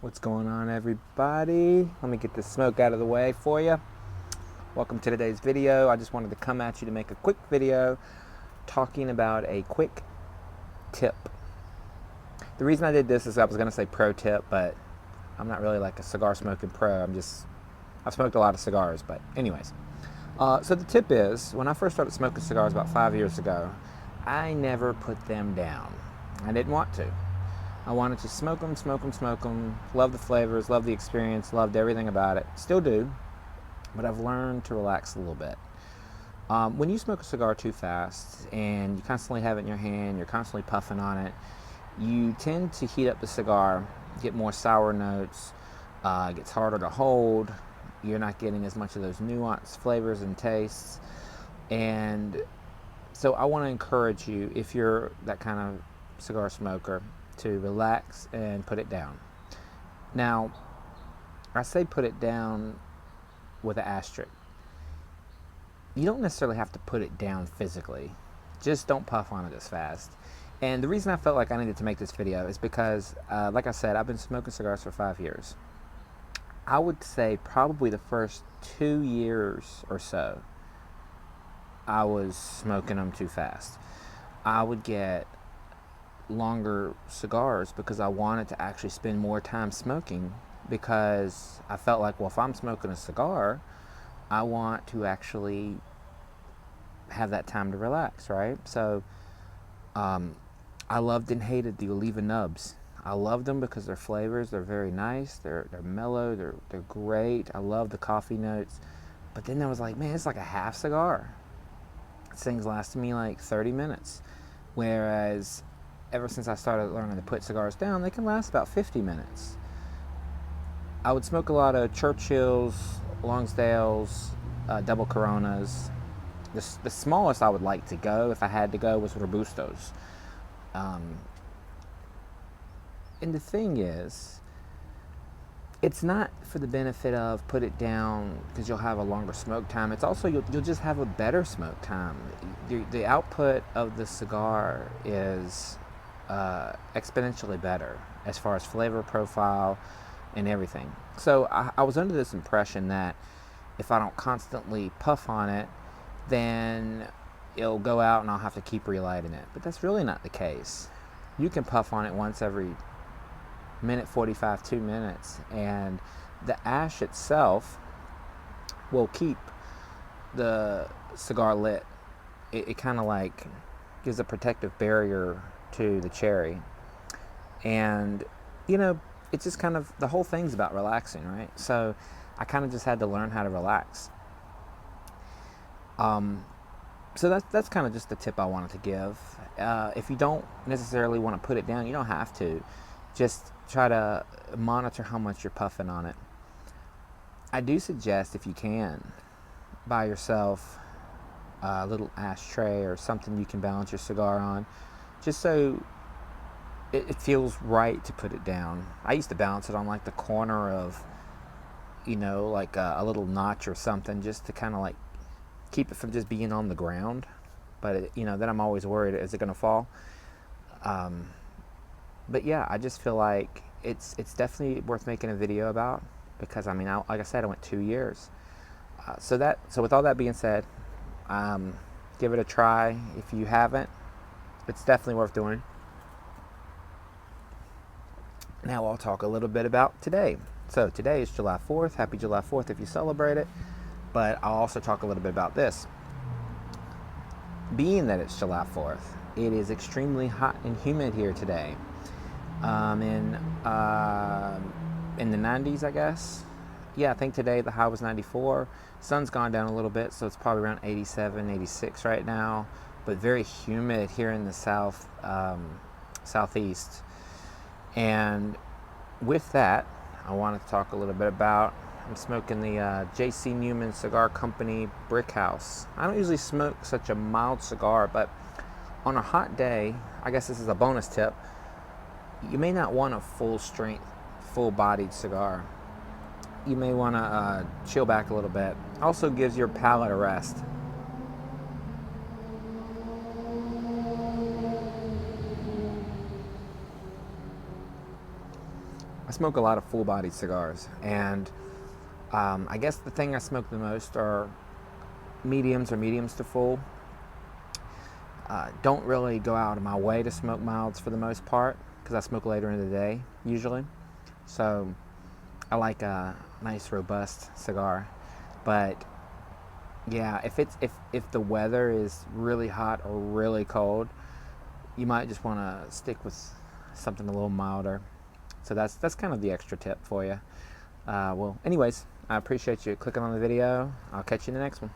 What's going on, everybody? Let me get this smoke out of the way for you. Welcome to today's video. I just wanted to come at you to make a quick video talking about a quick tip. The reason I did this is I was going to say pro tip, but I'm not really like a cigar smoking pro. I've smoked a lot of cigars, but anyways. So the tip is, when I first started smoking cigars about 5 years ago, I never put them down. I didn't want to. I wanted to smoke them, love the flavors, love the experience, loved everything about it. Still do, but I've learned to relax a little bit. When you smoke a cigar too fast and you constantly have it in your hand, you're constantly puffing on it, you tend to heat up the cigar, get more sour notes, it gets harder to hold, you're not getting as much of those nuanced flavors and tastes. And so I want to encourage you, if you're that kind of cigar smoker, to relax and put it down. Now, I say put it down with an asterisk. You don't necessarily have to put it down physically. Just don't puff on it as fast. And the reason I felt like I needed to make this video is because, like I said, I've been smoking cigars for 5 years. I would say probably the first 2 years or so, I was smoking them too fast. I would get longer cigars because I wanted to actually spend more time smoking, because I felt like, well, if I'm smoking a cigar, I want to actually have that time to relax, right? So I loved and hated the Oliva nubs. I loved them because their flavors, they're very nice, they're mellow, they're great. I love the coffee notes. But then I was like, man, it's like a half cigar. These things lasted me like 30 minutes. Whereas ever since I started learning to put cigars down, they can last about 50 minutes. I would smoke a lot of Churchills, Longsdales, double Coronas. The smallest I would like to go, if I had to go, was Robustos. And the thing is, it's not for the benefit of put it down because you'll have a longer smoke time. It's also you'll just have a better smoke time. The output of the cigar is exponentially better as far as flavor profile and everything. So I was under this impression that if I don't constantly puff on it, then it'll go out and I'll have to keep relighting it. But that's really not the case. You can puff on it once every minute 45, 2 minutes, and the ash itself will keep the cigar lit. It kind of like gives a protective barrier to the cherry. And it's just kind of, the whole thing's about relaxing, right? So I kind of just had to learn how to relax. So that's kind of just the tip I wanted to give. If you don't necessarily want to put it down, you don't have to. Just try to monitor how much you're puffing on it. I do suggest, if you can, buy yourself a little ashtray or something you can balance your cigar on, just so it feels right to put it down. I used to balance it on like the corner of, like a little notch or something, just to kind of like keep it from just being on the ground. But then I'm always worried, is it going to fall? But yeah, I just feel like it's definitely worth making a video about, because like I said, I went 2 years. So with all that being said, give it a try. If you haven't, it's definitely worth doing. Now I'll talk a little bit about today. So today is July 4th. Happy July 4th if you celebrate it. But I'll also talk a little bit about this. Being that it's July 4th, it is extremely hot and humid here today. In the 90s, I guess. Yeah, I think today the high was 94. Sun's gone down a little bit, so it's probably around 87, 86 right now. But very humid here in the southeast. And with that, I wanted to talk a little bit about, I'm smoking the J.C. Newman Cigar Company Brick House. I don't usually smoke such a mild cigar, but on a hot day, I guess this is a bonus tip, you may not want a full-strength, full-bodied cigar. You may want to chill back a little bit. Also gives your palate a rest. smoke a lot of full-bodied cigars, and I guess the thing I smoke the most are mediums or mediums to full. Don't really go out of my way to smoke milds for the most part, because I smoke later in the day usually. So I like a nice robust cigar. But yeah, if the weather is really hot or really cold, you might just want to stick with something a little milder. So that's kind of the extra tip for you. Well, anyways, I appreciate you clicking on the video. I'll catch you in the next one.